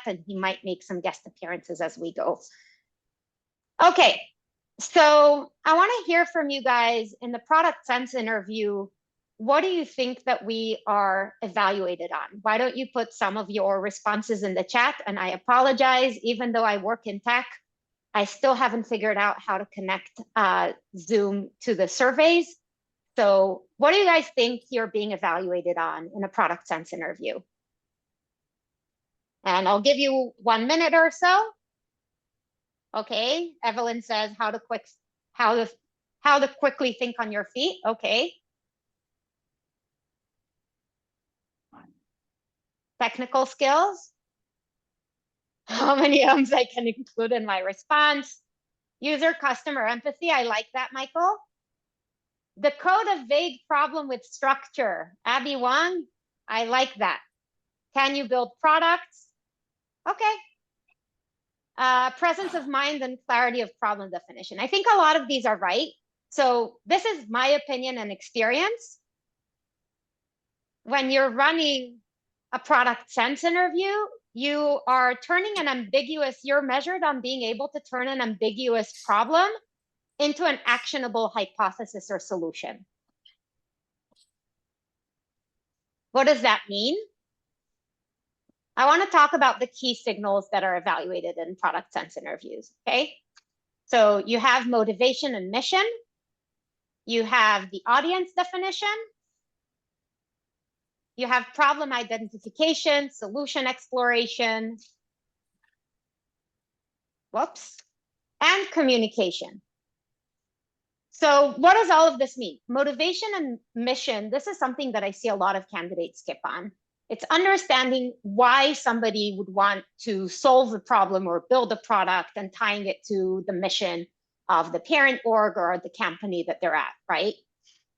and he might make some guest appearances as we go. Okay, so I want to hear from you guys in the product sense interview. What do you think that we are evaluated on? Why don't you put some of your responses in the chat? And I apologize, even though I work in tech, I still haven't figured out how to connect Zoom to the surveys. So what do you guys think you're being evaluated on in a product sense interview? And I'll give you 1 minute or so. Okay, Evelyn says how to quickly think on your feet. Okay. Technical skills. How many ums I can include in my response. User customer empathy. I like that, Michael. The code of vague problem with structure. Abby Wang, I like that. Can you build products? Okay. Presence of mind and clarity of problem definition. I think a lot of these are right. So this is my opinion and experience. When you're running a product sense interview, you are turning an ambiguous, you're measured on being able to turn an ambiguous problem into an actionable hypothesis or solution. What does that mean? I want to talk about the key signals that are evaluated in product sense interviews, okay? So you have motivation and mission. You have the audience definition. You have problem identification, solution exploration. Whoops. And communication. So what does all of this mean? Motivation and mission, this is something that I see a lot of candidates skip on. It's understanding why somebody would want to solve a problem or build a product and tying it to the mission of the parent org or the company that they're at, right?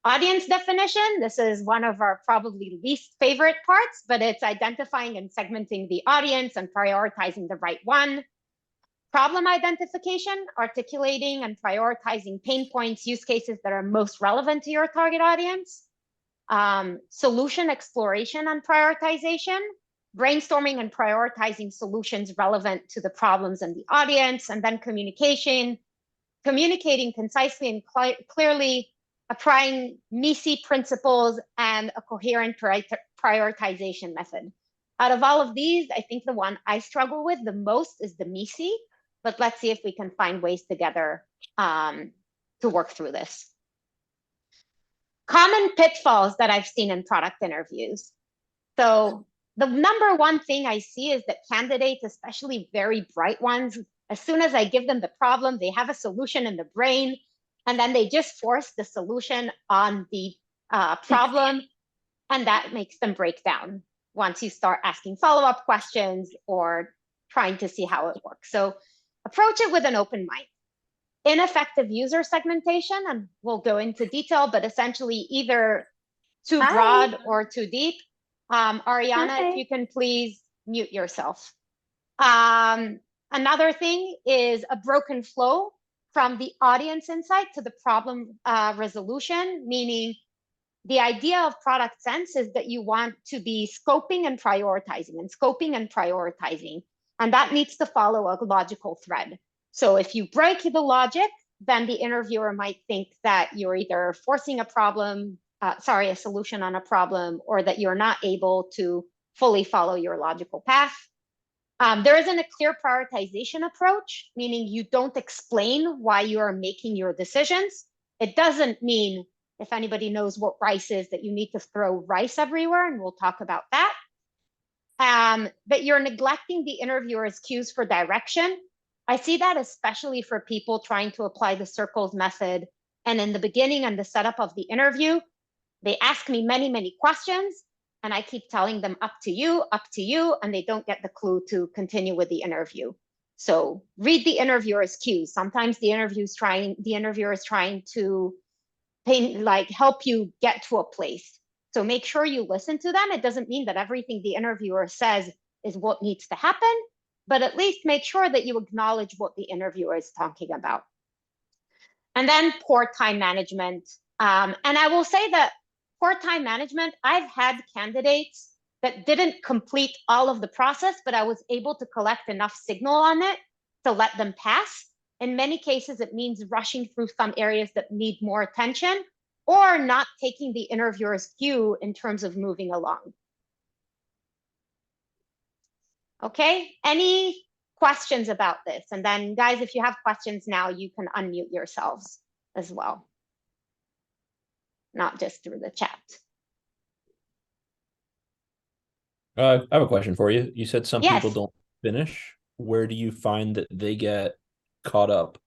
Audience definition, this is one of our probably least favorite parts, but it's identifying and segmenting the audience and prioritizing the right one. Problem identification, articulating and prioritizing pain points, use cases that are most relevant to your target audience. Solution exploration and prioritization, brainstorming and prioritizing solutions relevant to the problems and the audience, and then communication, communicating concisely and clearly, applying MECE principles and a coherent prioritization method. Out of all of these, I think the one I struggle with the most is the MECE, but let's see if we can find ways together to work through this. Common pitfalls that I've seen in product interviews. So the number one thing I see is that candidates, especially very bright ones, as soon as I give them the problem, they have a solution in the brain, and then they just force the solution on the problem, and that makes them break down once you start asking follow-up questions or trying to see how it works. So approach it with an open mind. Ineffective user segmentation, and we'll go into detail, but essentially either too broad or too deep. Ariana, if you can please mute yourself. Another thing is a broken flow from the audience insight to the problem resolution, meaning the idea of product sense is that you want to be scoping and prioritizing and scoping and prioritizing, and that needs to follow a logical thread. So if you break the logic, then the interviewer might think that you're either forcing a solution on a problem, or that you're not able to fully follow your logical path. There isn't a clear prioritization approach, meaning you don't explain why you are making your decisions. It doesn't mean, if anybody knows what rice is, that you need to throw rice everywhere, and we'll talk about that. That you're neglecting the interviewer's cues for direction. I see that especially for people trying to apply the circles method. And in the beginning and the setup of the interview, they ask me many, many questions, and I keep telling them up to you, and they don't get the clue to continue with the interview. So read the interviewer's cues. Sometimes the interviewer is trying to help you get to a place. So make sure you listen to them. It doesn't mean that everything the interviewer says is what needs to happen, but at least make sure that you acknowledge what the interviewer is talking about. And then poor time management. And I will say that poor time management, I've had candidates that didn't complete all of the process, but I was able to collect enough signal on it to let them pass. In many cases, it means rushing through some areas that need more attention or not taking the interviewer's cue in terms of moving along. Okay, any questions about this? And then guys, if you have questions now, you can unmute yourselves as well, not just through the chat. I have a question for you. You said some people Yes. don't finish. Where do you find that they get caught up?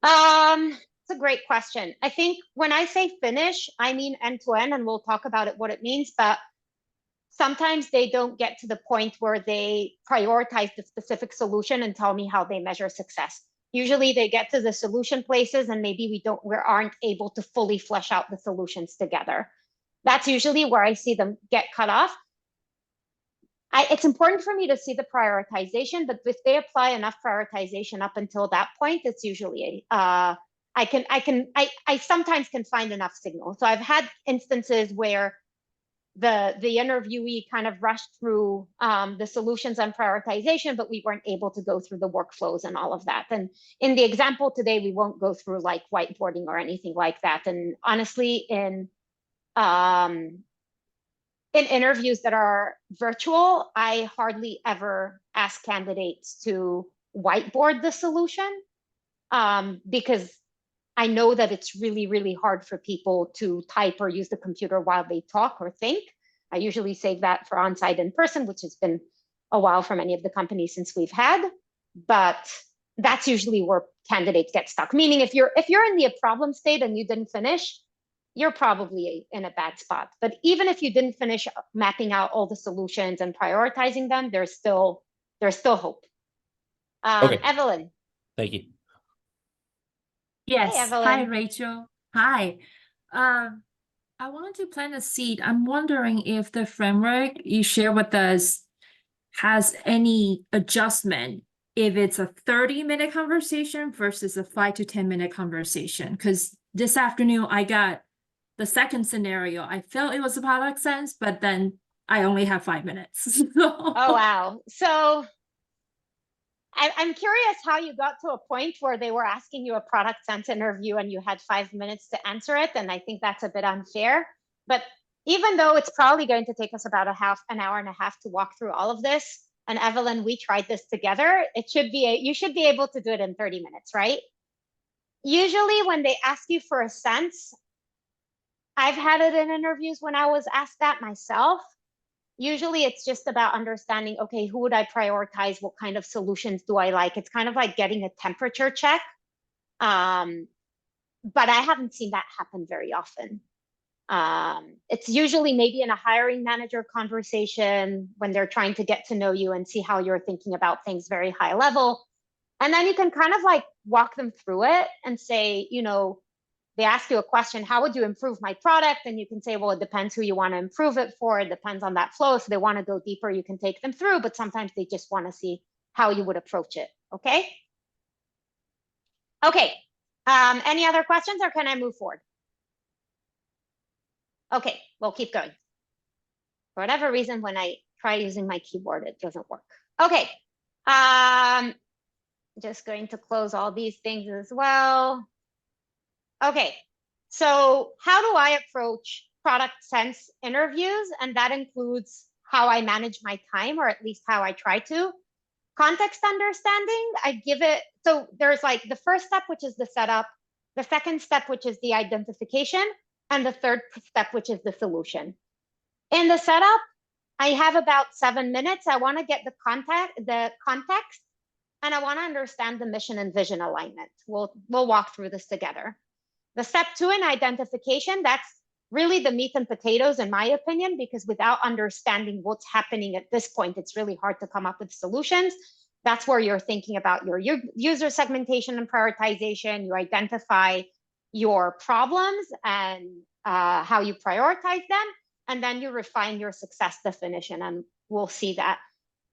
It's a great question. I think when I say finish, I mean end to end, and we'll talk about it, what it means, but sometimes they don't get to the point where they prioritize the specific solution and tell me how they measure success. Usually they get to the solution places and maybe we aren't able to fully flesh out the solutions together. That's usually where I see them get cut off. It's important for me to see the prioritization, but if they apply enough prioritization up until that point, it's usually I sometimes can find enough signal. So I've had instances where the interviewee kind of rushed through the solutions and prioritization, but we weren't able to go through the workflows and all of that. And in the example today, we won't go through like whiteboarding or anything like that. And honestly, in interviews that are virtual, I hardly ever ask candidates to whiteboard the solution because I know that it's really, really hard for people to type or use the computer while they talk or think. I usually save that for on-site in person, which has been a while for many of the companies since we've had, but that's usually where candidates get stuck. Meaning if you're in the problem state and you didn't finish, you're probably in a bad spot. But even if you didn't finish mapping out all the solutions and prioritizing them, there's still hope. Okay. Evelyn. Thank you. Yes. Hey, Evelyn. Hi, Rachel. Hi. I wanted to plant a seed. I'm wondering if the framework you share with us has any adjustment if it's a 30-minute conversation versus a 5 to 10-minute conversation. Because this afternoon I got the second scenario. I felt it was a product sense, but then I only have 5 minutes. Oh, wow. So I'm curious how you got to a point where they were asking you a product sense interview and you had 5 minutes to answer it. And I think that's a bit unfair. But even though it's probably going to take us about an hour and a half to walk through all of this, and Evelyn, we tried this together, you should be able to do it in 30 minutes, right? Usually when they ask you for a sense, I've had it in interviews when I was asked that myself. Usually it's just about understanding, okay, who would I prioritize? What kind of solutions do I like? It's kind of like getting a temperature check. But I haven't seen that happen very often. It's usually maybe in a hiring manager conversation when they're trying to get to know you and see how you're thinking about things very high level. And then you can kind of like walk them through it and say, they ask you a question, how would you improve my product? And you can say, well, it depends who you want to improve it for. It depends on that flow. So they want to go deeper, you can take them through, but sometimes they just want to see how you would approach it. Okay. Okay. Any other questions or can I move forward? Okay, we'll keep going. For whatever reason, when I try using my keyboard, it doesn't work. Okay. Just going to close all these things as well. Okay, so how do I approach product sense interviews? And that includes how I manage my time, or at least how I try to. Context understanding, I give it, so there's like the first step, which is the setup, the second step, which is the identification, and the third step, which is the solution. In the setup, I have about 7 minutes. I want to get the context, and I want to understand the mission and vision alignment. We'll walk through this together. The step 2 in identification, that's really the meat and potatoes, in my opinion, because without understanding what's happening at this point, it's really hard to come up with solutions. That's where you're thinking about your user segmentation and prioritization. You identify your problems and how you prioritize them, and then you refine your success definition, and we'll see that.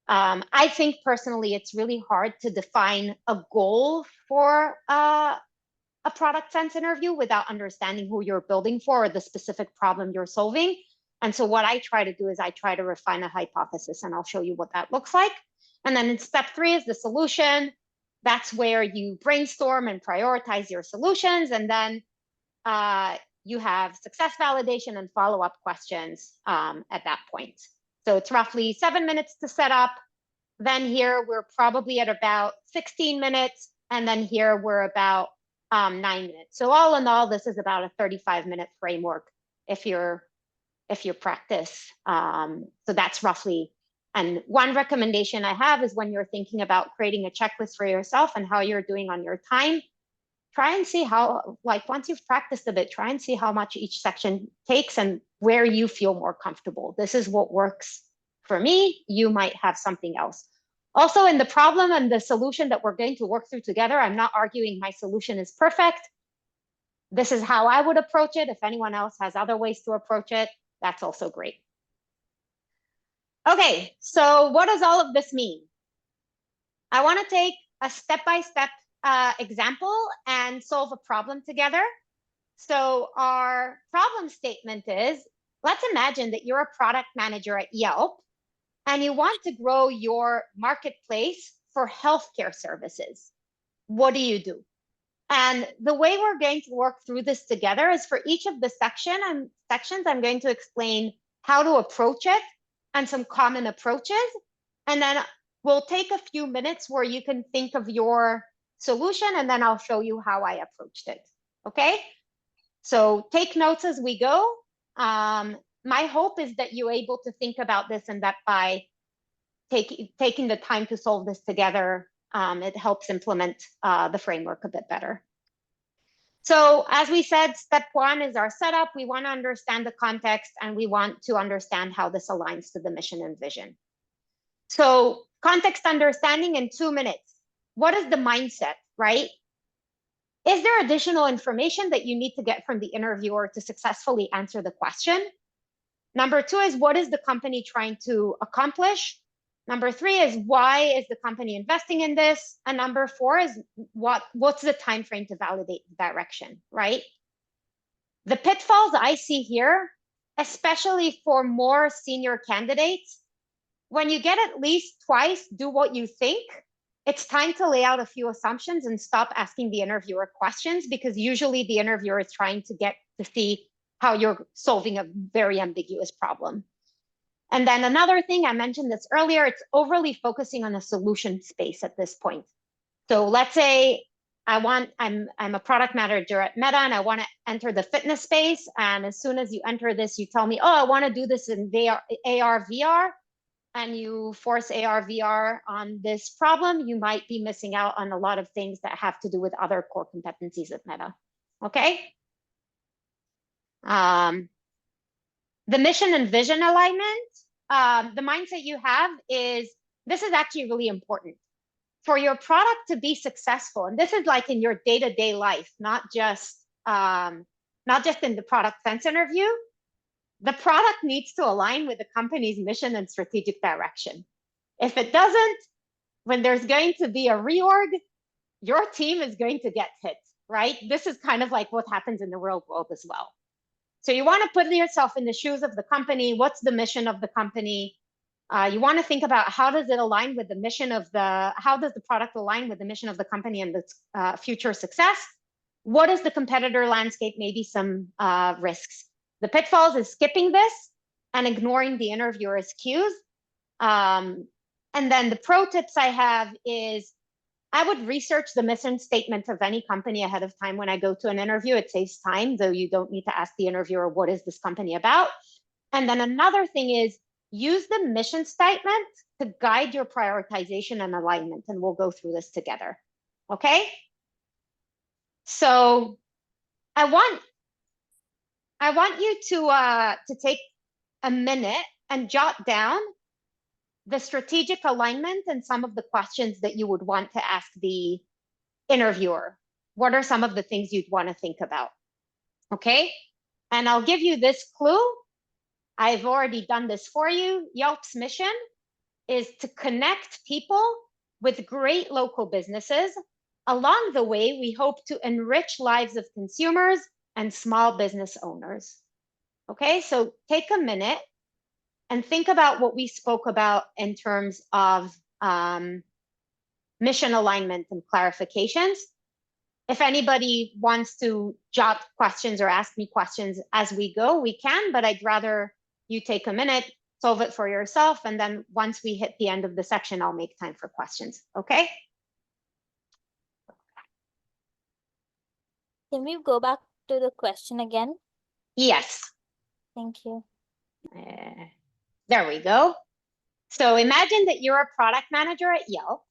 I think personally, it's really hard to define a goal for a product sense interview without understanding who you're building for or the specific problem you're solving. And so what I try to do is I try to refine a hypothesis, and I'll show you what that looks like. And then in step 3 is the solution. That's where you brainstorm and prioritize your solutions. And then you have success validation and follow-up questions at that point. So it's roughly 7 minutes to set up. Then here we're probably at about 16 minutes. And then here we're about 9 minutes. So all in all, this is about a 35-minute framework if you practice. So that's roughly. And one recommendation I have is when you're thinking about creating a checklist for yourself and how you're doing on your time, try and see how, like once you've practiced a bit, try and see how much each section takes and where you feel more comfortable. This is what works for me. You might have something else. Also, in the problem and the solution that we're going to work through together, I'm not arguing my solution is perfect. This is how I would approach it. If anyone else has other ways to approach it, that's also great. Okay, so what does all of this mean? I want to take a step-by-step example and solve a problem together. So our problem statement is, let's imagine that you're a product manager at Yelp and you want to grow your marketplace for healthcare services. What do you do? And the way we're going to work through this together is for each of the sections, I'm going to explain how to approach it and some common approaches. And then we'll take a few minutes where you can think of your solution, and then I'll show you how I approached it. Okay? So take notes as we go. My hope is that you're able to think about this and that by taking the time to solve this together, it helps implement the framework a bit better. So as we said, step 1 is our setup. We want to understand the context and we want to understand how this aligns to the mission and vision. So context understanding in 2 minutes. What is the mindset, right? Is there additional information that you need to get from the interviewer to successfully answer the question? Number 2 is, what is the company trying to accomplish? Number 3 is, why is the company investing in this? And number 4 is, what's the time frame to validate the direction, right? The pitfalls I see here, especially for more senior candidates, when you get at least twice do what you think, it's time to lay out a few assumptions and stop asking the interviewer questions, because usually the interviewer is trying to get to see how you're solving a very ambiguous problem. And then another thing, I mentioned this earlier, it's overly focusing on the solution space at this point. So let's say I'm a product manager at Meta and I want to enter the fitness space. And as soon as you enter this, you tell me, oh, I want to do this in AR, VR. And you force AR, VR on this problem, you might be missing out on a lot of things that have to do with other core competencies at Meta. Okay? The mission and vision alignment, the mindset you have is, this is actually really important. For your product to be successful, and this is like in your day-to-day life, not just in the product sense interview, the product needs to align with the company's mission and strategic direction. If it doesn't, when there's going to be a reorg, your team is going to get hit, right? This is kind of like what happens in the real world as well. So you want to put yourself in the shoes of the company. What's the mission of the company? You want to think about how does it align with the mission of how does the product align with the mission of the company and its future success? What is the competitor landscape? Maybe some risks. The pitfalls is skipping this and ignoring the interviewer's cues. And then the pro tips I have is, I would research the mission statement of any company ahead of time when I go to an interview. It saves time, though you don't need to ask the interviewer, what is this company about? And then another thing is, use the mission statement to guide your prioritization and alignment, and we'll go through this together, okay? So I want you to take a minute and jot down the strategic alignment and some of the questions that you would want to ask the interviewer. What are some of the things you'd want to think about? Okay, and I'll give you this clue. I've already done this for you. Yelp's mission is to connect people with great local businesses. Along the way, we hope to enrich lives of consumers and small business owners. Okay, so take a minute and think about what we spoke about in terms of mission alignment and clarifications. If anybody wants to jot questions or ask me questions as we go, we can, but I'd rather you take a minute, solve it for yourself, and then once we hit the end of the section, I'll make time for questions, okay? Can we go back to the question again? Yes. Thank you. There we go. So imagine that you're a product manager at Yelp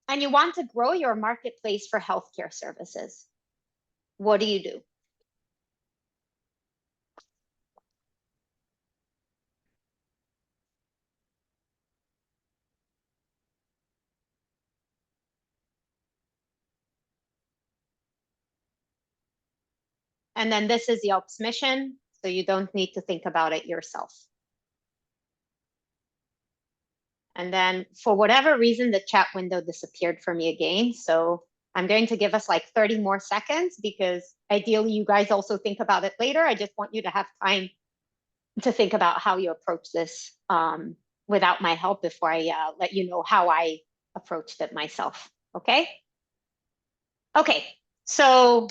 and you want to grow your marketplace for healthcare services. What do you do? And then this is Yelp's mission, so you don't need to think about it yourself. And then for whatever reason, the chat window disappeared for me again. So I'm going to give us like 30 more seconds because ideally you guys also think about it later. I just want you to have time to think about how you approach this without my help before I let you know how I approached it myself, okay? Okay, so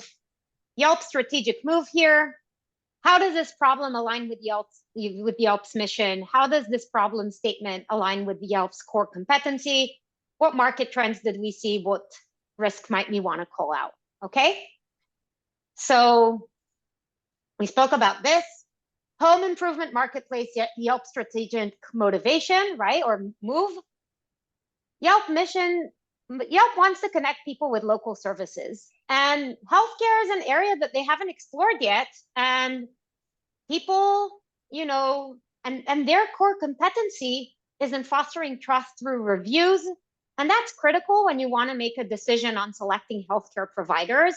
Yelp's strategic move here. How does this problem align with Yelp's mission? How does this problem statement align with Yelp's core competency? What market trends did we see? What risk might we want to call out? Okay. So we spoke about this. Home improvement marketplace, Yelp strategic motivation, right? Or move. Yelp mission, Yelp wants to connect people with local services. And healthcare is an area that they haven't explored yet. And people, you know, and their core competency is in fostering trust through reviews. And that's critical when you want to make a decision on selecting healthcare providers.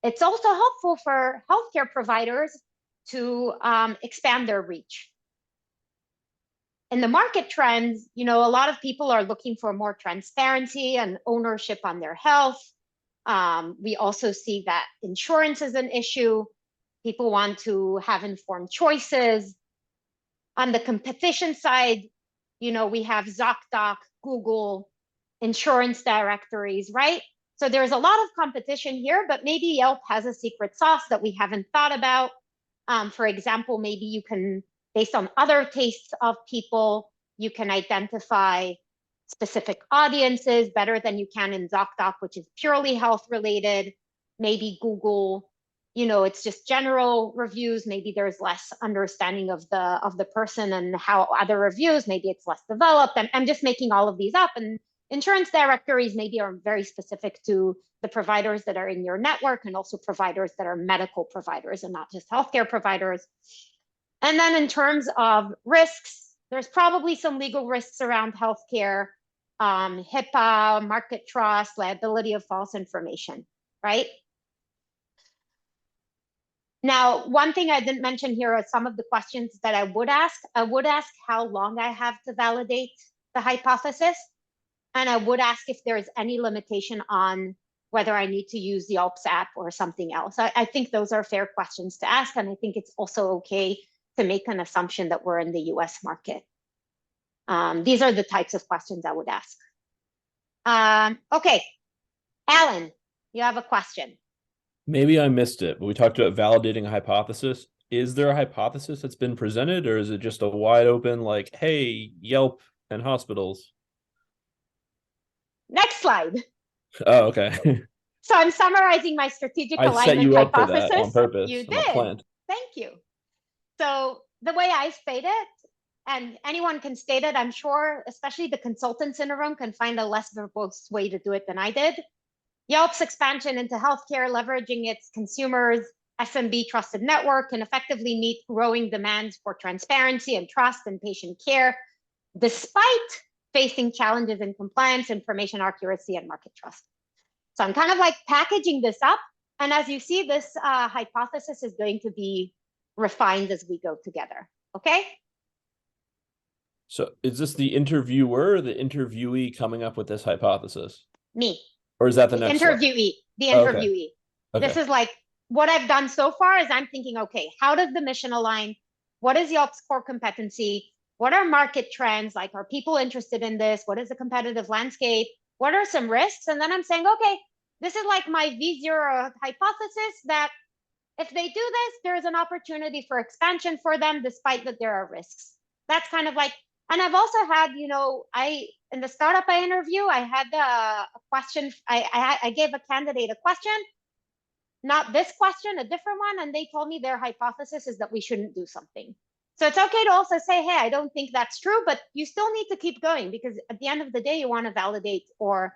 It's also helpful for healthcare providers to expand their reach. In the market trends, you know, a lot of people are looking for more transparency and ownership on their health. We also see that insurance is an issue. People want to have informed choices. On the competition side, you know, we have ZocDoc, Google, insurance directories, right? So there's a lot of competition here, but maybe Yelp has a secret sauce that we haven't thought about. For example, maybe you can, based on other tastes of people, you can identify specific audiences better than you can in ZocDoc, which is purely health related. Maybe Google, you know, it's just general reviews. Maybe there's less understanding of the person and how other reviews, maybe it's less developed. I'm just making all of these up. And insurance directories maybe are very specific to the providers that are in your network and also providers that are medical providers and not just healthcare providers. And then in terms of risks, there's probably some legal risks around healthcare, HIPAA, market trust, liability of false information, right? Now, one thing I didn't mention here are some of the questions that I would ask. I would ask how long I have to validate the hypothesis. And I would ask if there's any limitation on whether I need to use the Yelp's app or something else. I think those are fair questions to ask. And I think it's also okay to make an assumption that we're in the US market. These are the types of questions I would ask. Okay, Alan, you have a question. Maybe I missed it, but we talked about validating a hypothesis. Is there a hypothesis that's been presented, or is it just a wide open, like, hey, Yelp and hospitals? Next slide. Oh, okay. So I'm summarizing my strategic I alignment set you up hypothesis. for that on purpose. You I'm did. a plant. Thank you. So the way I state it, and anyone can state it, I'm sure, especially the consultants in the room can find a less verbose way to do it than I did. Yelp's expansion into healthcare, leveraging its consumers, SMB trusted network, can effectively meet growing demands for transparency and trust in patient care, despite facing challenges in compliance, information accuracy, and market trust. So I'm kind of like packaging this up. And as you see, this hypothesis is going to be refined as we go together, okay? So is this the interviewer or the interviewee coming up with this hypothesis? Me. Or is that the The next slide? interviewee, the Oh, okay. interviewee. Okay. This is like, what I've done so far is I'm thinking, okay, how does the mission align? what is Yelp's core competency? What are market trends? Like, are people interested in this? What is the competitive landscape? What are some risks? And then I'm saying, okay, this is like my V0 hypothesis that if they do this, there's an opportunity for expansion for them, despite that there are risks. That's kind of like, and I've also had, in the startup I interview, I had a question. I gave a candidate a question, not this question, a different one, and they told me their hypothesis is that we shouldn't do something. So it's okay to also say, hey, I don't think that's true, but you still need to keep going, because at the end of the day, you want to validate or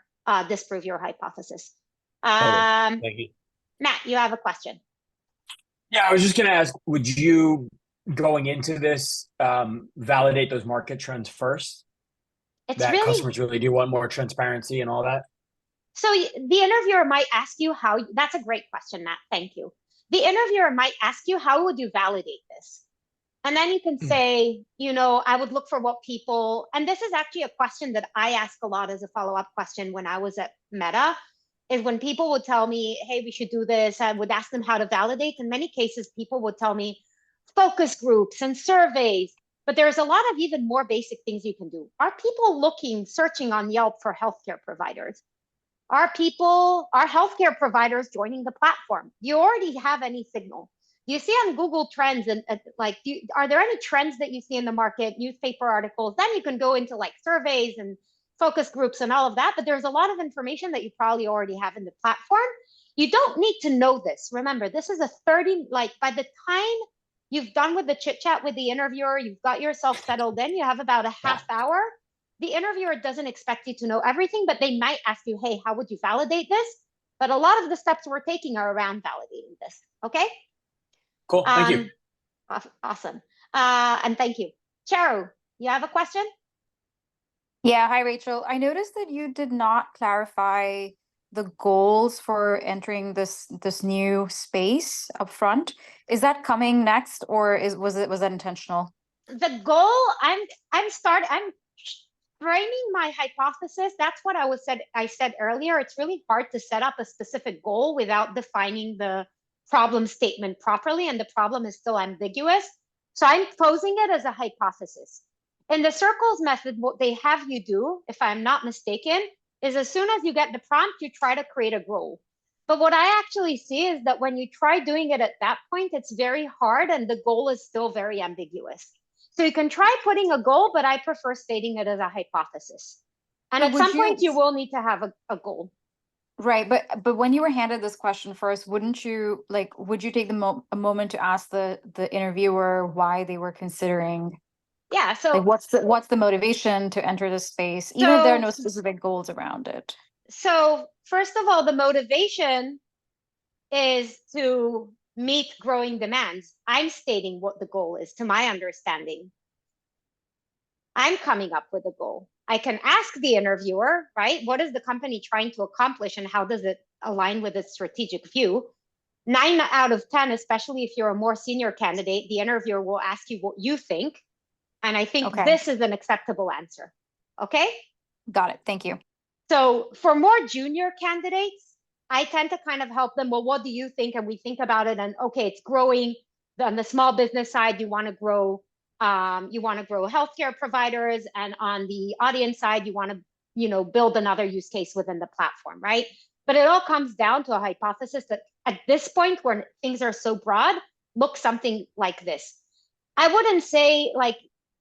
disprove your hypothesis. Thank you. Matt, you have a question. Yeah, I was just going to ask, would you, going into this, validate those market trends first? It's that really, customers really do want more transparency and all that? so the interviewer might ask you how, that's a great question, Matt, thank you. The interviewer might ask you, how would you validate this? And then you can say, I would look for what people, and this is actually a question that I ask a lot as a follow-up question when I was at Meta, is when people would tell me, hey, we should do this, I would ask them how to validate. In many cases, people would tell me focus groups and surveys, but there's a lot of even more basic things you can do. Are people searching on Yelp for healthcare providers? Are healthcare providers joining the platform? Do you already have any signal? You see on Google Trends, and are there any trends that you see in the market, newspaper articles? Then you can go into like surveys and focus groups and all of that, but there's a lot of information that you probably already have in the platform. You don't need to know this. Remember, this is by the time you've done with the chit chat with the interviewer, you've got yourself settled in, you have about a half hour. The interviewer doesn't expect you to know everything, but they might ask you, hey, how would you validate this? But a lot of the steps we're taking are around validating this, okay? Cool, thank you. Awesome, and thank you. Charu, you have a question? Yeah, hi, Rachel. I noticed that you did not clarify the goals for entering this new space up front. Is that coming next, or was that intentional? The goal, I'm framing my hypothesis. That's what I said earlier. It's really hard to set up a specific goal without defining the problem statement properly, and the problem is still ambiguous. So I'm posing it as a hypothesis. In the circles method, what they have you do, if I'm not mistaken, is as soon as you get the prompt, you try to create a goal. But what I actually see is that when you try doing it at that point, it's very hard and the goal is still very ambiguous. So you can try putting a goal, but I prefer stating it as a hypothesis. And at some point, you will need to have a goal. Right, but when you were handed this question first, would you take a moment to ask the interviewer why they were considering? Yeah, so what's the motivation to enter this space, even if there are no specific goals around it? So first of all, the motivation is to meet growing demands. I'm stating what the goal is, to my understanding. I'm coming up with a goal. I can ask the interviewer, right? What is the company trying to accomplish and how does it align with its strategic view? 9 out of 10, especially if you're a more senior candidate, the interviewer will ask you what you think. And I think this is an acceptable answer. Okay? Got it. Thank you. So for more junior candidates, I tend to kind of help them. Well, what do you think? And we think about it and okay, it's growing. On the small business side, you want to grow healthcare providers, and on the audience side, you want to, build another use case within the platform, right? But it all comes down to a hypothesis that at this point, when things are so broad, look something like this. I wouldn't say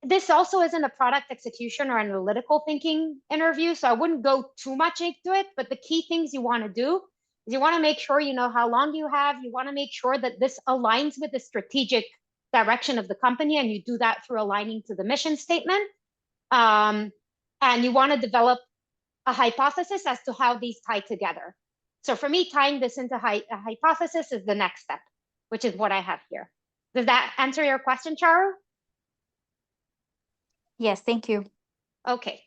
this also isn't a product execution or analytical thinking interview, so I wouldn't go too much into it. But the key things you want to do is you want to make sure you know how long you have. You want to make sure that this aligns with the strategic direction of the company, and you do that through aligning to the mission statement. And you want to develop a hypothesis as to how these tie together. So for me, tying this into a hypothesis is the next step, which is what I have here. Does that answer your question, Charu? Yes, thank you. Okay.